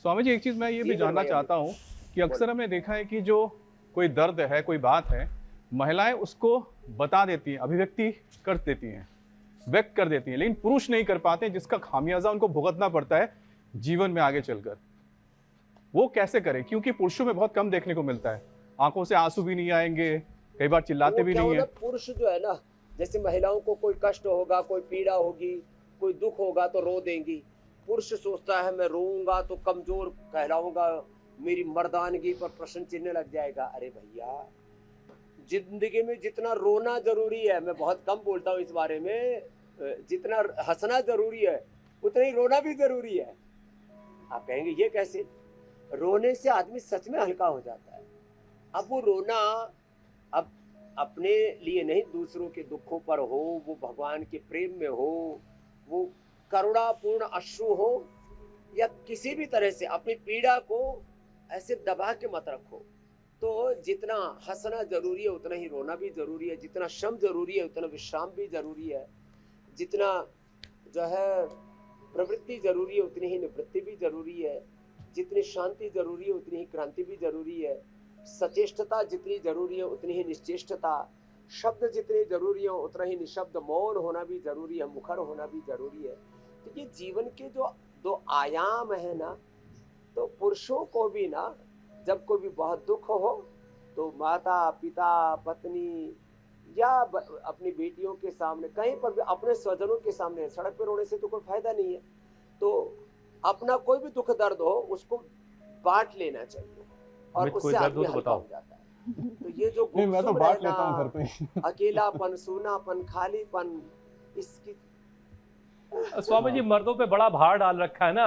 स्वामी जी, एक चीज़ मैं ये भी जानना चाहता हूँ कि अक्सर हमने देखा है कि जो कोई दर्द है, कोई बात है, महिलाएं उसको बता देती हैं, अभिव्यक्ति कर देती हैं, व्यक्त कर देती हैं, लेकिन पुरुष नहीं कर पाते, जिसका खामियाजा उनको भुगतना पड़ता है जीवन में आगे चलकर। वो कैसे करें? क्योंकि पुरुषों में बहुत कम देखने को मिलता है, आंखों से आंसू भी नहीं आएंगे, कई बार चिल्लाते वो भी क्या नहीं हो ना, है। पुरुष जो है ना, जैसे महिलाओं को कोई कष्ट होगा, कोई पीड़ा होगी, कोई दुख होगा तो रो देंगी। पुरुष सोचता है मैं रोऊंगा तो कमजोर कहलाऊंगा, मेरी मर्दानगी पर प्रश्न चिन्ह लग जाएगा। अरे भैया, जिंदगी में जितना रोना जरूरी है, मैं बहुत कम बोलता हूँ इस बारे में, जितना हंसना जरूरी है उतना ही रोना भी जरूरी है। आप कहेंगे ये कैसे? रोने से आदमी सच में हल्का हो जाता है। अब वो रोना अब अपने लिए नहीं, दूसरों के दुखों पर हो, वो भगवान के प्रेम में हो, वो करुणापूर्ण अश्रु हो, या किसी भी तरह से अपनी पीड़ा को ऐसे दबा के मत रखो। तो जितना हंसना जरूरी है उतना ही रोना भी जरूरी है, जितना श्रम जरूरी है उतना विश्राम भी जरूरी है, जितना जो है प्रवृत्ति जरूरी है उतनी ही निवृत्ति भी जरूरी है, जितनी शांति जरूरी है उतनी ही क्रांति भी जरूरी है, सचेष्टता जितनी जरूरी है उतनी ही निश्चेष्टता, शब्द जितने जरूरी है उतना ही निशब्द मौन होना भी जरूरी है, मुखर होना भी जरूरी है। तो ये जीवन के जो दो आयाम है ना, तो पुरुषों को भी ना, जब कोई भी बहुत दुख हो तो माता पिता पत्नी या अपनी बेटियों के सामने, कहीं पर भी अपने स्वजनों के सामने, सड़क पर रोने से तो कोई फायदा नहीं है। तो अपना कोई भी दुख दर्द हो उसको बांट लेना चाहिए और उससे आदमी हल्का हो जाता है। तो ये जो नहीं, मैं तो गुमसुम बांट लेता हूँ घर रहना, पे। अकेलापन, सूनापन, खालीपन, इसकी स्वामी जी, मर्दों पे बड़ा भार डाल रखा है ना।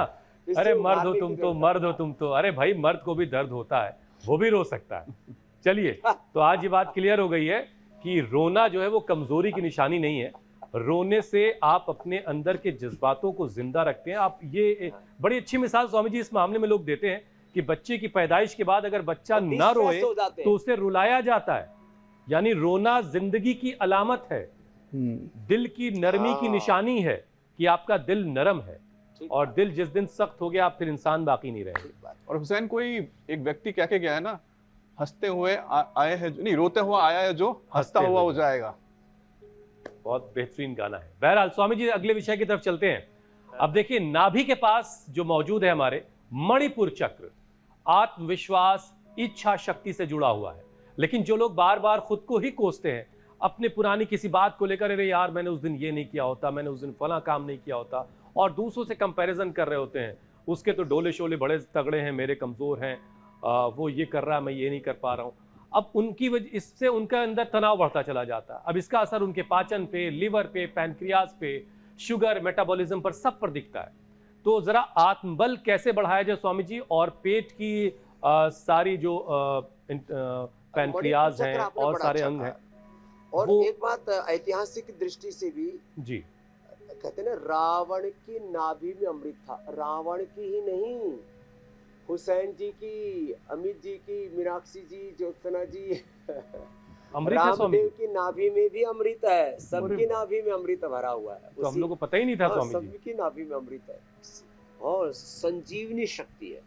अरे मर्द हो तुम तो, मर्द हो तुम तो। अरे भाई, मर्द को भी दर्द होता है, वो भी रो सकता है। चलिए, तो आज ये बात क्लियर हो गई है कि रोना जो है वो कमजोरी की निशानी नहीं है। रोने से आप अपने अंदर के जज्बातों को जिंदा रखते हैं। आप ये बड़ी अच्छी मिसाल स्वामी जी इस मामले में लोग देते हैं कि बच्चे की पैदाइश के बाद अगर बच्चा ना रोए तो उसे रुलाया जाता है, यानी रोना जिंदगी की अलामत है, दिल की नरमी की निशानी है कि आपका दिल नरम है, और दिल जिस दिन सख्त हो गया आप फिर इंसान बाकी नहीं रहेंगे। और हुसैन, कोई एक व्यक्ति कह के गया है ना, हंसते हुए आए हैं, नहीं रोते हुआ आया है जो हंसता हुआ हो जाएगा। बहुत बेहतरीन गाना है। बहरहाल स्वामी जी, अगले विषय की तरफ चलते हैं। अब देखिए, नाभि के पास जो मौजूद है हमारे मणिपुर चक्र, आत्मविश्वास, इच्छा शक्ति से जुड़ा हुआ है। लेकिन जो लोग बार बार खुद को ही कोसते हैं अपने पुरानी किसी बात को लेकर, अरे यार मैंने उस दिन ये नहीं किया होता, मैंने उस दिन फला काम नहीं किया होता, और दूसरों से कंपैरिजन कर रहे होते हैं, उसके तो डोले शोले बड़े तगड़े हैं, मेरे कमजोर हैं, वो ये कर रहा है मैं ये नहीं कर पा रहा हूँ। अब उनकी वजह इससे उनका अंदर तनाव बढ़ता चला जाता है। अब इसका असर उनके पाचन पे, लिवर पे, पैनक्रियाज पे, शुगर, मेटाबॉलिज्म पर, सब पर दिखता है। तो जरा आत्मबल कैसे बढ़ाया जाए स्वामी जी, और पेट की सारी जो पैनक्रियाज हैं और सारे अंग हैं। और एक बात ऐतिहासिक दृष्टि से भी जी, कहते ना, रावण की नाभि में अमृत था। रावण की ही नहीं, हुसैन जी की, अमित जी की, मीनाक्षी जी, ज्योत्सना जी, रामदेव की नाभि में भी अमृत है। सबकी नाभि में अमृत भरा हुआ है। तो हम लोग को पता ही नहीं था स्वामी जी। सबकी नाभि में अमृत है और संजीवनी शक्ति है,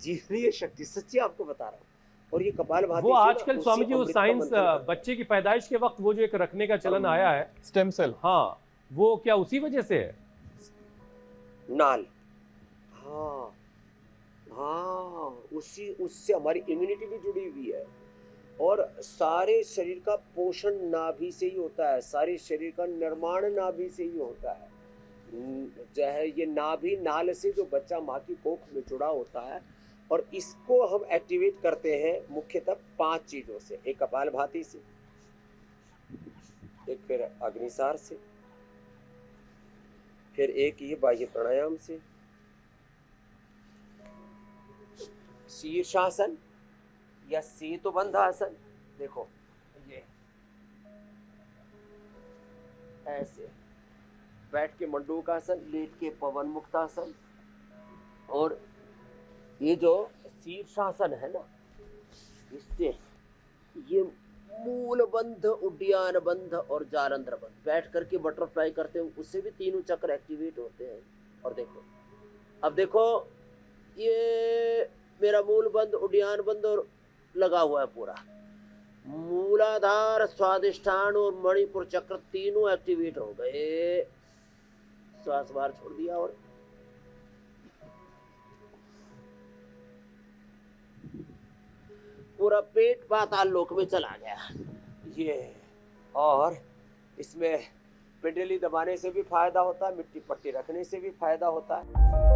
जीवनीय शक्ति, सच्ची आपको बता रहा हूँ। और ये कपालभाति वो आजकल स्वामी जी वो साइंस, बच्चे की पैदाइश के वक्त वो जो एक रखने का चलन आया है, स्टेम सेल, हाँ, वो क्या उसी वजह से है? नाल, हाँ हाँ, उससे हमारी इम्यूनिटी भी जुड़ी हुई है। और सारे शरीर का पोषण नाभि से ही होता है, सारे शरीर का निर्माण नाभि से ही होता है। जो है ये नाभि नाल से जो बच्चा माँ की कोख में जुड़ा होता है, और इसको हम एक्टिवेट करते हैं मुख्यतः 5 चीजों से। एक कपालभाति से, एक फिर अग्निसार से, फिर एक ये बाह्य प्राणायाम से, शीर्षासन या सेतुबंध आसन, देखो ये ऐसे बैठ के मंडूकासन, लेट के पवन मुक्तासन, और ये जो शीर्षासन है ना, इससे ये मूल बंध, उड्डयन बंध और जालंधर बंध, बैठ करके बटरफ्लाई करते हैं, उससे भी तीनों चक्र एक्टिवेट होते हैं। और देखो, अब देखो, ये मेरा मूल बंद, उड्डयन बंद और लगा हुआ है पूरा। मूलाधार, स्वादिष्ठान और मणिपुर चक्र तीनों एक्टिवेट हो गए। श्वास बाहर छोड़ दिया और पूरा पेट पाताल लोक में चला गया। ये और इसमें पिंडली दबाने से भी फायदा होता है, मिट्टी पट्टी रखने से भी फायदा होता है।